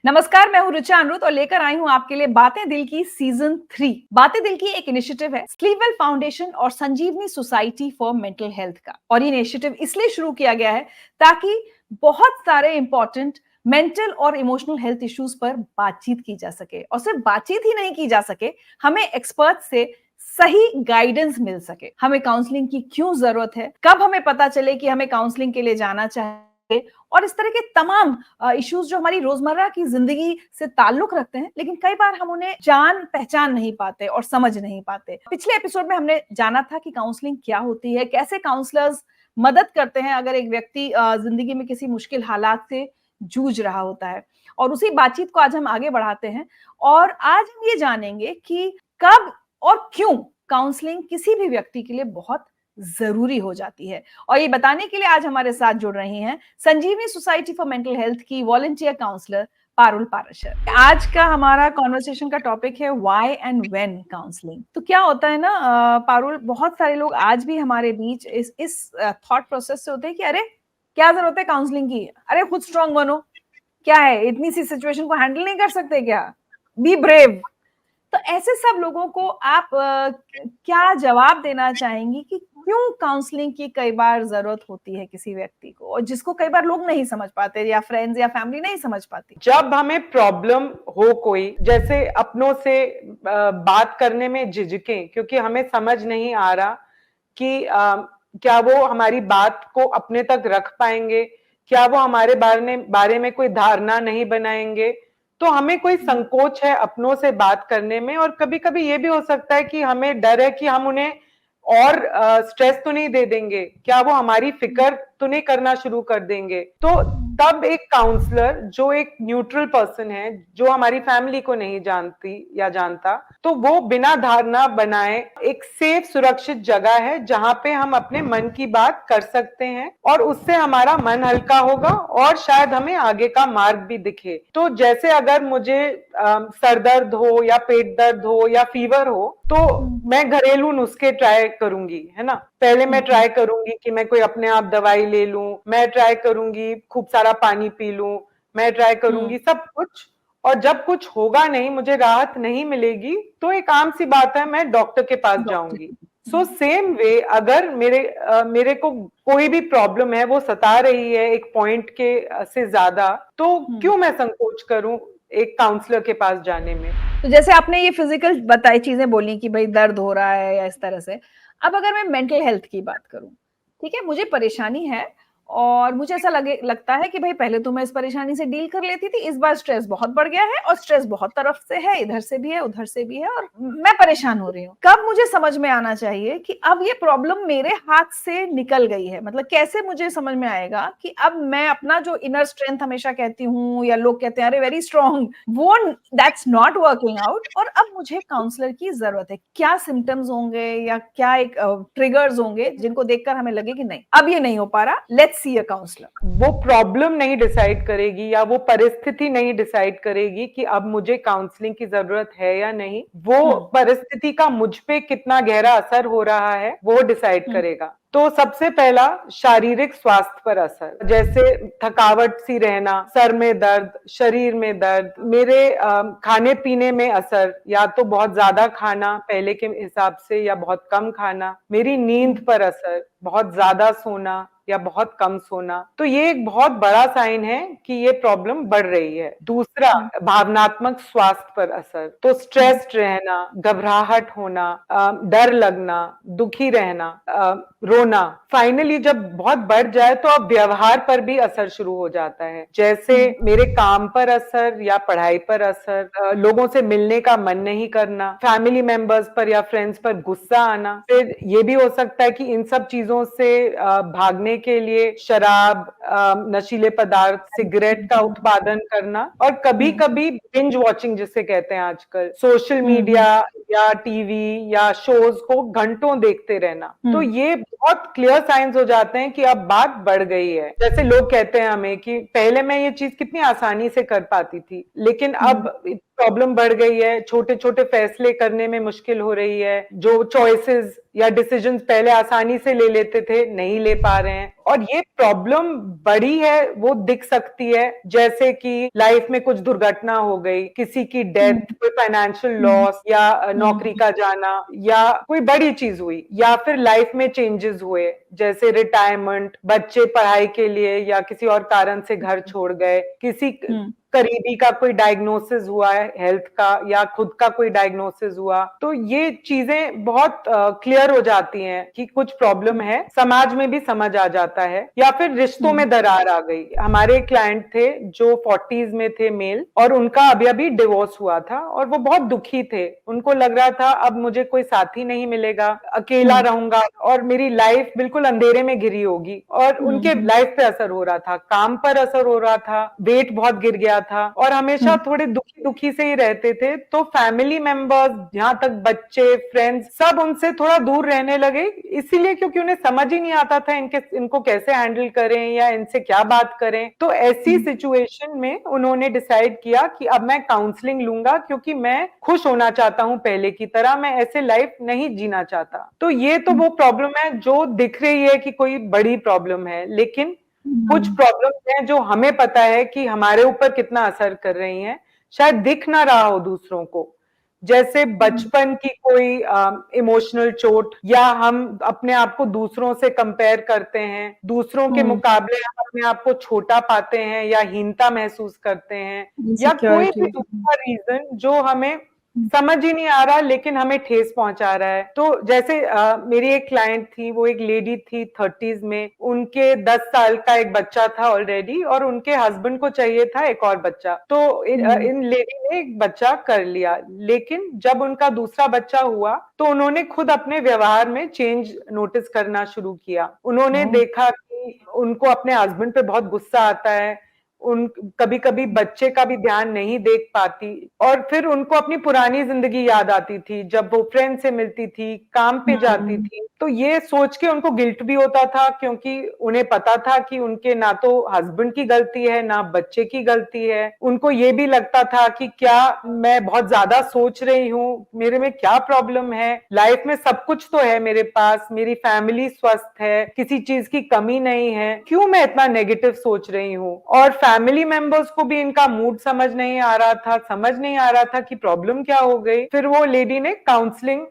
नमस्कार, मैं हूँ ऋचा अनिरुद्ध और लेकर आई हूँ आपके लिए बातें दिल की सीजन 3। बातें दिल की एक इनिशिएटिव है स्लीपवेल फाउंडेशन और संजीवनी सोसाइटी फॉर मेंटल हेल्थ का। और ये इनिशिएटिव इसलिए शुरू किया गया है ताकि बहुत सारे इंपॉर्टेंट मेंटल और इमोशनल हेल्थ इश्यूज पर बातचीत की जा सके, और सिर्फ बातचीत ही नहीं की जा सके, हमें एक्सपर्ट से सही गाइडेंस मिल सके। हमें काउंसलिंग की क्यों जरूरत है, कब हमें पता चले कि हमें काउंसलिंग के लिए जाना चाहिए, और इस तरह के तमाम इश्यूज जो हमारी रोजमर्रा की जिंदगी से ताल्लुक रखते हैं, लेकिन कई बार हम उन्हें जान पहचान नहीं पाते और समझ नहीं पाते। पिछले एपिसोड में हमने जाना था कि काउंसलिंग क्या होती है, कैसे काउंसलर्स मदद करते हैं अगर एक व्यक्ति जिंदगी में किसी मुश्किल हालात से जूझ रहा होता है। और उसी बातचीत को आज हम आगे बढ़ाते हैं और आज हम ये जानेंगे कि कब और क्यों काउंसलिंग किसी भी व्यक्ति के लिए बहुत जरूरी हो जाती है। और ये बताने के लिए आज हमारे साथ जुड़ रही हैं संजीवनी सोसाइटी फॉर मेंटल हेल्थ की वॉलंटियर काउंसलर पारुल पाराशर। आज का हमारा कॉन्वर्सेशन का टॉपिक है व्हाई एंड व्हेन काउंसलिंग। तो क्या होता है ना पारुल, बहुत सारे लोग आज भी हमारे बीच इस थॉट प्रोसेस से होते हैं कि अरे क्या जरूरत है काउंसलिंग की, अरे खुद स्ट्रांग बनो, क्या है इतनी सी सिचुएशन को हैंडल नहीं कर सकते क्या, बी ब्रेव। तो ऐसे सब लोगों को आप क्या जवाब देना चाहेंगी कि क्यों काउंसलिंग की कई बार जरूरत होती है किसी व्यक्ति को, और जिसको कई बार लोग नहीं समझ पाते या फ्रेंड्स या फैमिली नहीं समझ पाती। जब हमें प्रॉब्लम हो कोई, जैसे अपनों से बात करने में झिझकें क्योंकि हमें समझ नहीं आ रहा कि क्या वो हमारी बात को अपने तक रख पाएंगे, क्या वो हमारे बारे में कोई धारणा नहीं बनाएंगे, तो हमें कोई संकोच है अपनों से बात करने में। और कभी कभी ये भी हो सकता है कि हमें डर है कि हम उन्हें और स्ट्रेस तो नहीं दे देंगे, क्या वो हमारी फिक्र तो नहीं करना शुरू कर देंगे। तो तब एक काउंसलर जो एक न्यूट्रल पर्सन है, जो हमारी फैमिली को नहीं जानती या जानता, तो वो बिना धारणा बनाए एक सेफ सुरक्षित जगह है जहां पे हम अपने मन की बात कर सकते हैं और उससे हमारा मन हल्का होगा और शायद हमें आगे का मार्ग भी दिखे। तो जैसे अगर मुझे सर दर्द हो या पेट दर्द हो या फीवर हो, तो मैं घरेलू नुस्खे ट्राई करूंगी, है ना। पहले मैं ट्राई करूंगी कि मैं कोई अपने आप दवाई ले लूं, मैं ट्राई करूंगी खूब सारा पानी पी लूं, मैं ट्राई करूंगी सब कुछ। और जब कुछ होगा नहीं, मुझे राहत नहीं मिलेगी, तो एक आम सी बात है, मैं डॉक्टर के पास जाऊंगी। सो सेम वे अगर मेरे को कोई भी प्रॉब्लम है, वो सता रही है एक पॉइंट के से ज्यादा, तो क्यों मैं संकोच करूं एक काउंसलर के पास जाने में। तो जैसे आपने ये फिजिकल बताई चीजें बोली कि भाई दर्द हो रहा है या इस तरह से, अब अगर मैं मेंटल हेल्थ की बात करूं, ठीक है, मुझे परेशानी है और मुझे ऐसा लगता है कि भाई पहले तो मैं इस परेशानी से डील कर लेती थी, इस बार स्ट्रेस बहुत बढ़ गया है और स्ट्रेस बहुत तरफ से है, इधर से भी है उधर से भी है और मैं परेशान हो रही हूँ। कब मुझे समझ में आना चाहिए कि अब ये प्रॉब्लम मेरे हाथ से निकल गई है, मतलब कैसे मुझे समझ में आएगा कि अब मैं अपना जो इनर स्ट्रेंथ हमेशा कहती हूँ या लोग कहते हैं अरे वेरी स्ट्रांग, वो दैट्स नॉट वर्किंग आउट और अब मुझे काउंसलर की जरूरत है। क्या सिम्टम्स होंगे या क्या एक ट्रिगर्स होंगे जिनको देखकर हमें लगे कि नहीं अब ये नहीं हो पा रहा, लेट्स सी अ काउंसलर। वो प्रॉब्लम नहीं डिसाइड करेगी या वो परिस्थिति नहीं डिसाइड करेगी कि अब मुझे काउंसलिंग की जरूरत है या नहीं, वो परिस्थिति का मुझ पे कितना गहरा असर हो रहा है वो डिसाइड करेगा। तो सबसे पहला शारीरिक स्वास्थ्य पर असर, जैसे थकावट सी रहना, सर में दर्द, शरीर में दर्द, मेरे खाने पीने में असर, या तो बहुत ज्यादा खाना पहले के हिसाब से या बहुत कम खाना, मेरी नींद पर असर, बहुत ज्यादा सोना या बहुत कम सोना, तो ये एक बहुत बड़ा साइन है कि ये प्रॉब्लम बढ़ रही है। दूसरा, भावनात्मक स्वास्थ्य पर असर, तो स्ट्रेस्ड रहना, घबराहट होना, डर लगना, दुखी रहना, रोना। फाइनली जब बहुत बढ़ जाए तो अब व्यवहार पर भी असर शुरू हो जाता है, जैसे मेरे काम पर असर या पढ़ाई पर असर, लोगों से मिलने का मन नहीं करना, फैमिली मेंबर्स पर या फ्रेंड्स पर गुस्सा आना। फिर ये भी हो सकता है कि इन सब चीजों से भागने के लिए शराब, नशीले पदार्थ, सिगरेट का उत्पादन करना, और कभी कभी बिंज वॉचिंग जिसे कहते हैं आजकल, सोशल मीडिया या टीवी या शोज को घंटों देखते रहना। तो ये बहुत क्लियर साइंस हो जाते हैं कि अब बात बढ़ गई है। जैसे लोग कहते हैं हमें कि पहले मैं ये चीज कितनी आसानी से कर पाती थी, लेकिन अब प्रॉब्लम बढ़ गई है, छोटे छोटे फैसले करने में मुश्किल हो रही है, जो चॉइसेस या डिसीजंस पहले आसानी से ले लेते थे नहीं ले पा रहे हैं, और ये प्रॉब्लम बड़ी है, वो दिख सकती है, जैसे कि लाइफ में कुछ दुर्घटना हो गई, किसी की डेथ, कोई फाइनेंशियल लॉस, या नौकरी का जाना, या कोई बड़ी चीज हुई, या फिर लाइफ में चेंजेस हुए, जैसे रिटायरमेंट, बच्चे पढ़ाई के लिए या किसी और कारण से घर छोड़ गए, किसी करीबी का कोई डायग्नोसिस हुआ है हेल्थ का, या खुद का कोई डायग्नोसिस हुआ, तो ये चीजें बहुत क्लियर हो जाती हैं कि कुछ प्रॉब्लम है, समाज में भी समझ आ जाता है। या फिर रिश्तों में दरार आ गई। हमारे क्लाइंट थे जो 40s में थे, मेल, और उनका अभी अभी डिवोर्स हुआ था और वो बहुत दुखी थे। उनको लग रहा था अब मुझे कोई साथी नहीं मिलेगा, अकेला रहूंगा और मेरी लाइफ बिल्कुल अंधेरे में घिरी होगी, और उनके लाइफ पे असर हो रहा था, काम पर असर हो रहा था, वेट बहुत गिर गया था, और हमेशा थोड़े दुखी दुखी से ही रहते थे। तो फैमिली मेंबर्स, जहां तक बच्चे, फ्रेंड्स, सब उनसे थोड़ा दूर रहने लगे, इसीलिए क्योंकि उन्हें समझ ही नहीं आता था इनको कैसे हैंडल करें या इनसे क्या बात करें। तो ऐसी सिचुएशन में उन्होंने डिसाइड किया कि अब मैं काउंसलिंग लूंगा, क्योंकि मैं खुश होना चाहता हूं पहले की तरह, मैं ऐसे लाइफ नहीं जीना चाहता। तो ये तो वो प्रॉब्लम है जो दिख रही है कि कोई बड़ी प्रॉब्लम है, लेकिन कुछ प्रॉब्लम्स हैं जो हमें पता है कि हमारे ऊपर कितना असर कर रही हैं, शायद दिख ना रहा हो दूसरों को। जैसे बचपन की कोई इमोशनल चोट, या हम अपने आप को दूसरों से कंपेयर करते हैं, दूसरों के मुकाबले हम अपने आप को छोटा पाते हैं या हीनता महसूस करते हैं, या कोई भी इनसिक्योरिटी। दूसरा रीजन जो हमें समझ ही नहीं आ रहा लेकिन हमें ठेस पहुंचा रहा है। तो जैसे मेरी एक क्लाइंट थी, वो एक लेडी थी 30s में, उनके 10 साल का एक बच्चा था ऑलरेडी, और उनके हस्बैंड को चाहिए था एक और बच्चा। तो इन लेडी ने एक बच्चा कर लिया, लेकिन जब उनका दूसरा बच्चा हुआ तो उन्होंने खुद अपने व्यवहार में चेंज नोटिस करना शुरू किया। उन्होंने देखा कि उनको अपने हस्बैंड पे बहुत गुस्सा आता है, उन कभी कभी बच्चे का भी ध्यान नहीं देख पाती, और फिर उनको अपनी पुरानी जिंदगी याद आती थी, जब वो फ्रेंड से मिलती थी, काम पे जाती थी। तो ये सोच के उनको गिल्ट भी होता था, क्योंकि उन्हें पता था कि उनके ना तो हस्बैंड की गलती है ना बच्चे की गलती है। उनको ये भी लगता था कि क्या मैं बहुत ज्यादा सोच रही हूँ, मेरे में क्या प्रॉब्लम है, लाइफ में सब कुछ तो है मेरे पास, मेरी फैमिली स्वस्थ है, किसी चीज की कमी नहीं है, क्यों मैं इतना नेगेटिव सोच रही हूँ। और फैमिली मेंबर्स को भी इनका मूड समझ नहीं आ रहा था, समझ नहीं आ रहा था कि प्रॉब्लम क्या हो गई। फिर वो लेडी ने काउंसलिंग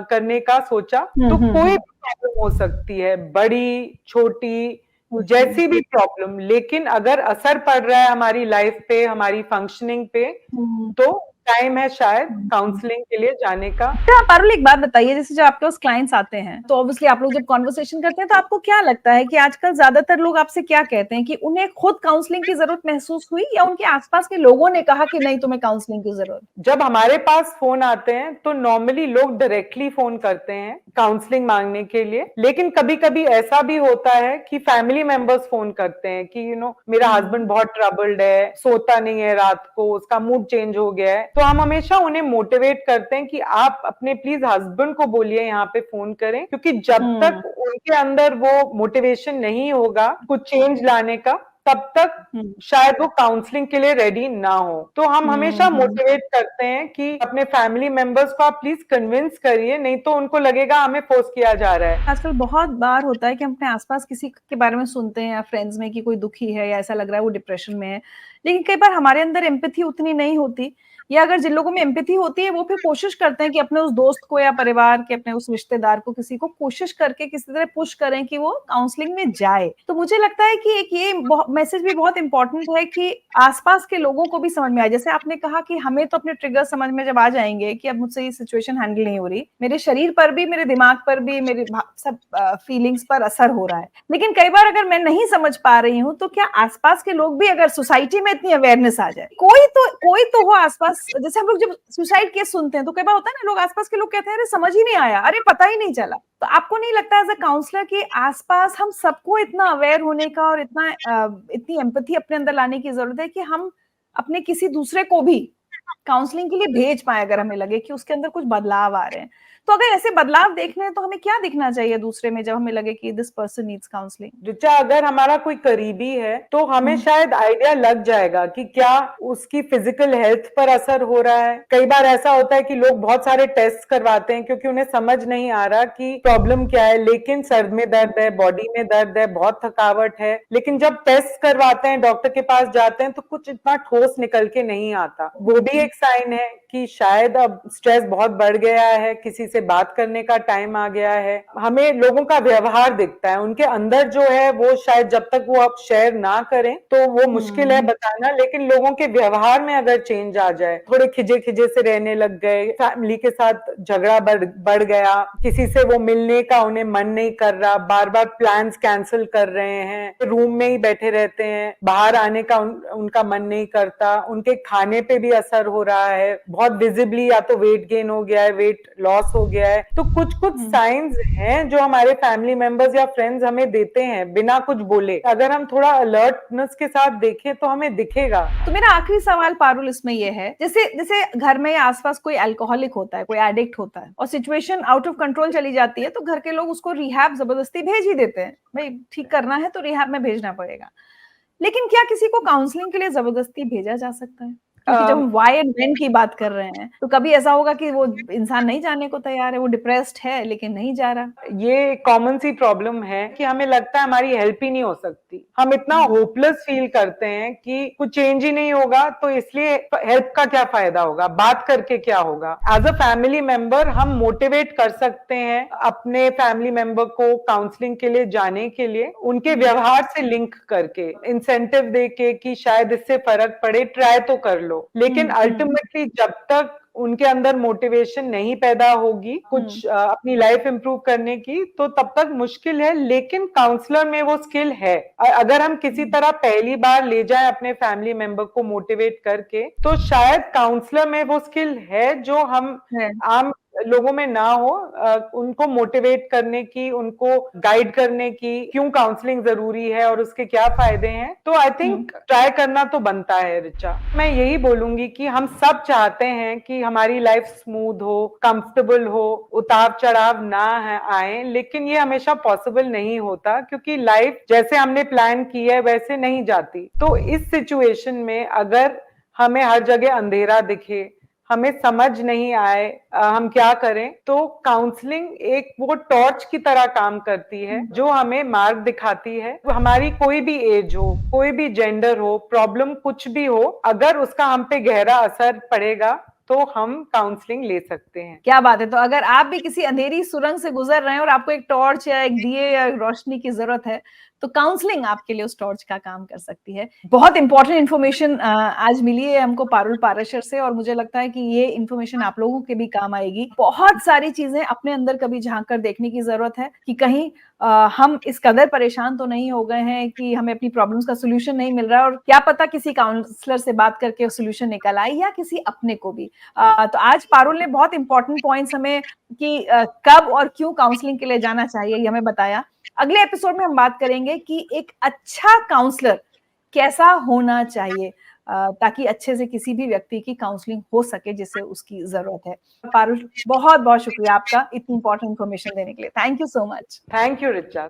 करने का सोचा। तो कोई भी प्रॉब्लम हो सकती है, बड़ी छोटी, जैसी भी प्रॉब्लम, लेकिन अगर असर पड़ रहा है हमारी लाइफ पे, हमारी फंक्शनिंग पे, तो टाइम है शायद काउंसलिंग के लिए जाने का। अच्छा पारुल, एक बात बताइए, जैसे जब आपके पास क्लाइंट्स आते हैं तो ऑब्वियसली आप लोग जब कॉन्वर्सेशन करते हैं तो आपको क्या लगता है कि आजकल ज्यादातर लोग आपसे क्या कहते हैं, कि उन्हें खुद काउंसलिंग की जरूरत महसूस हुई या उनके आसपास के लोगों ने कहा कि नहीं तुम्हें काउंसलिंग की जरूरत? जब हमारे पास फोन आते हैं तो नॉर्मली लोग डायरेक्टली फोन करते हैं काउंसलिंग मांगने के लिए, लेकिन कभी कभी ऐसा भी होता है कि फैमिली मेंबर्स फोन करते हैं कि मेरा हस्बैंड बहुत ट्रबल्ड है, सोता नहीं है रात को, उसका मूड चेंज हो गया है। तो हम हमेशा उन्हें मोटिवेट करते हैं कि आप अपने प्लीज हस्बैंड को बोलिए यहाँ पे फोन करें, क्योंकि जब तक उनके अंदर वो मोटिवेशन नहीं होगा कुछ चेंज लाने का, तब तक शायद वो काउंसलिंग के लिए रेडी ना हो। तो हम हमेशा मोटिवेट करते हैं कि अपने फैमिली मेंबर्स को आप प्लीज कन्विंस करिए, नहीं तो उनको लगेगा हमें फोर्स किया जा रहा है। आजकल बहुत बार होता है कि हम अपने आसपास किसी के बारे में सुनते हैं या फ्रेंड्स में कि कोई दुखी है या ऐसा लग रहा है वो डिप्रेशन में है, लेकिन कई बार हमारे अंदर एम्पैथी उतनी नहीं होती, या अगर जिन लोगों में एम्पैथी होती है वो फिर कोशिश करते हैं कि अपने उस दोस्त को या परिवार के अपने उस रिश्तेदार को किसी को कोशिश करके किसी तरह पुश करें कि वो काउंसलिंग में जाए। तो मुझे लगता है कि एक ये मैसेज भी बहुत इंपॉर्टेंट है कि आसपास के लोगों को भी समझ में आए। जैसे आपने कहा कि हमें तो अपने ट्रिगर समझ में जब आ जाएंगे कि अब मुझसे ये सिचुएशन हैंडल नहीं हो रही, मेरे शरीर पर भी, मेरे दिमाग पर भी, मेरे सब फीलिंग्स पर असर हो रहा है, लेकिन कई बार अगर मैं नहीं समझ पा रही हूँ तो क्या आसपास के लोग भी, अगर सोसाइटी में इतनी अवेयरनेस आ जाए, कोई तो हो आसपास। जैसे हम लोग जब सुसाइड केस सुनते हैं तो कई बार होता है ना, लोग आसपास के लोग कहते हैं अरे समझ ही नहीं आया, अरे पता ही नहीं चला। तो आपको नहीं लगता एज अ काउंसलर कि आसपास हम सबको इतना अवेयर होने का और इतनी एम्पैथी अपने अंदर लाने की जरूरत है कि हम अपने किसी दूसरे को भी काउंसलिंग के लिए भेज पाए, अगर हमें लगे कि उसके अंदर कुछ बदलाव आ रहे हैं? तो अगर ऐसे बदलाव देखने हैं तो हमें क्या दिखना चाहिए दूसरे में जब हमें लगे कि this person needs counselling? Richa, अगर हमारा कोई करीबी है तो हमें शायद आइडिया लग जाएगा कि क्या उसकी फिजिकल हेल्थ पर असर हो रहा है। कई बार ऐसा होता है कि लोग बहुत सारे टेस्ट करवाते हैं क्योंकि उन्हें समझ नहीं आ रहा कि प्रॉब्लम क्या है, लेकिन सर में दर्द है, बॉडी में दर्द है, बहुत थकावट है, लेकिन जब टेस्ट करवाते हैं, डॉक्टर के पास जाते हैं तो कुछ इतना ठोस निकल के नहीं आता। वो भी एक साइन है कि शायद अब स्ट्रेस बहुत बढ़ गया है, किसी से बात करने का टाइम आ गया है। हमें लोगों का व्यवहार दिखता है, उनके अंदर जो है वो शायद जब तक वो आप शेयर ना करें तो वो मुश्किल है बताना, लेकिन लोगों के व्यवहार में अगर चेंज आ जाए, थोड़े खिजे खिजे से रहने लग गए, फैमिली के साथ झगड़ा बढ़ गया, किसी से वो मिलने का उन्हें मन नहीं कर रहा, बार बार प्लान्स कैंसिल कर रहे हैं, रूम में ही बैठे रहते हैं, बाहर आने का उनका मन नहीं करता, उनके खाने पे भी असर हो रहा है, बहुत विजिबली या तो वेट गेन हो गया है, वेट लॉस हो गया है, तो कुछ कुछ साइंस हैं जो हमारे फैमिली मेंबर्स या फ्रेंड्स हमें देते हैं बिना कुछ बोले। अगर हम थोड़ा अलर्टनेस के साथ देखें तो हमें दिखेगा। तो मेरा आखिरी सवाल पारुल इसमें ये है, जैसे जैसे घर में या आसपास कोई अल्कोहलिक होता है, कोई एडिक्ट होता है और सिचुएशन आउट ऑफ कंट्रोल चली जाती है, तो घर के लोग उसको रिहैब जबरदस्ती भेज ही देते हैं, भाई ठीक करना है तो रिहैब में भेजना पड़ेगा। लेकिन क्या किसी को काउंसलिंग के लिए जबरदस्ती भेजा जा सकता है? क्योंकि जब हम व्हाई एंड व्हेन की बात कर रहे हैं तो कभी ऐसा होगा कि वो इंसान नहीं जाने को तैयार है, वो डिप्रेस्ड है लेकिन नहीं जा रहा। ये कॉमन सी प्रॉब्लम है कि हमें लगता है हमारी हेल्प ही नहीं हो सकती, हम इतना होपलेस फील करते हैं कि कुछ चेंज ही नहीं होगा, तो इसलिए हेल्प का क्या फायदा होगा, बात करके क्या होगा। एज अ फैमिली मेंबर हम मोटिवेट कर सकते हैं अपने फैमिली मेंबर को काउंसलिंग के लिए जाने के लिए, उनके व्यवहार से लिंक करके, इंसेंटिव दे के कि शायद इससे फर्क पड़े, ट्राई तो कर लो। लेकिन अल्टीमेटली जब तक उनके अंदर मोटिवेशन नहीं पैदा होगी कुछ अपनी लाइफ इंप्रूव करने की, तो तब तक मुश्किल है। लेकिन काउंसलर में वो स्किल है, अगर हम किसी तरह पहली बार ले जाएं अपने फैमिली मेंबर को मोटिवेट करके, तो शायद काउंसलर में वो स्किल है जो हम आम लोगों में ना हो, उनको मोटिवेट करने की, उनको गाइड करने की, क्यों काउंसलिंग जरूरी है और उसके क्या फायदे हैं। तो आई थिंक ट्राई करना तो बनता है ऋचा। मैं यही बोलूंगी कि हम सब चाहते हैं कि हमारी लाइफ स्मूथ हो, कंफर्टेबल हो, उतार चढ़ाव ना आए, लेकिन ये हमेशा पॉसिबल नहीं होता क्योंकि लाइफ जैसे हमने प्लान की है वैसे नहीं जाती। तो इस सिचुएशन में अगर हमें हर जगह अंधेरा दिखे, हमें समझ नहीं आए हम क्या करें, तो काउंसलिंग एक वो टॉर्च की तरह काम करती है जो हमें मार्ग दिखाती है। हमारी कोई भी एज हो, कोई भी जेंडर हो, प्रॉब्लम कुछ भी हो, अगर उसका हम पे गहरा असर पड़ेगा तो हम काउंसलिंग ले सकते हैं। क्या बात है। तो अगर आप भी किसी अंधेरी सुरंग से गुजर रहे हैं और आपको एक टॉर्च या एक दिए या रोशनी की जरूरत है, तो काउंसलिंग आपके लिए उस टॉर्च का काम कर सकती है। बहुत इंपॉर्टेंट इन्फॉर्मेशन आज मिली है हमको पारुल पाराशर से, और मुझे लगता है कि ये इन्फॉर्मेशन आप लोगों के भी काम आएगी। बहुत सारी चीजें अपने अंदर कभी झांक कर देखने की जरूरत है कि कहीं हम इस कदर परेशान तो नहीं हो गए हैं कि हमें अपनी प्रॉब्लम्स का सोल्यूशन नहीं मिल रहा है, और क्या पता किसी काउंसलर से बात करके सोल्यूशन निकल आए या किसी अपने को भी। तो आज पारुल ने बहुत इंपॉर्टेंट पॉइंट्स हमें कि कब और क्यों काउंसलिंग के लिए जाना चाहिए ये हमें बताया। अगले एपिसोड में हम बात करेंगे कि एक अच्छा काउंसलर कैसा होना चाहिए, ताकि अच्छे से किसी भी व्यक्ति की काउंसलिंग हो सके जिसे उसकी जरूरत है। पारुल, बहुत बहुत शुक्रिया आपका इतनी इंपॉर्टेंट इन्फॉर्मेशन देने के लिए। Thank you so much. Thank you Richa.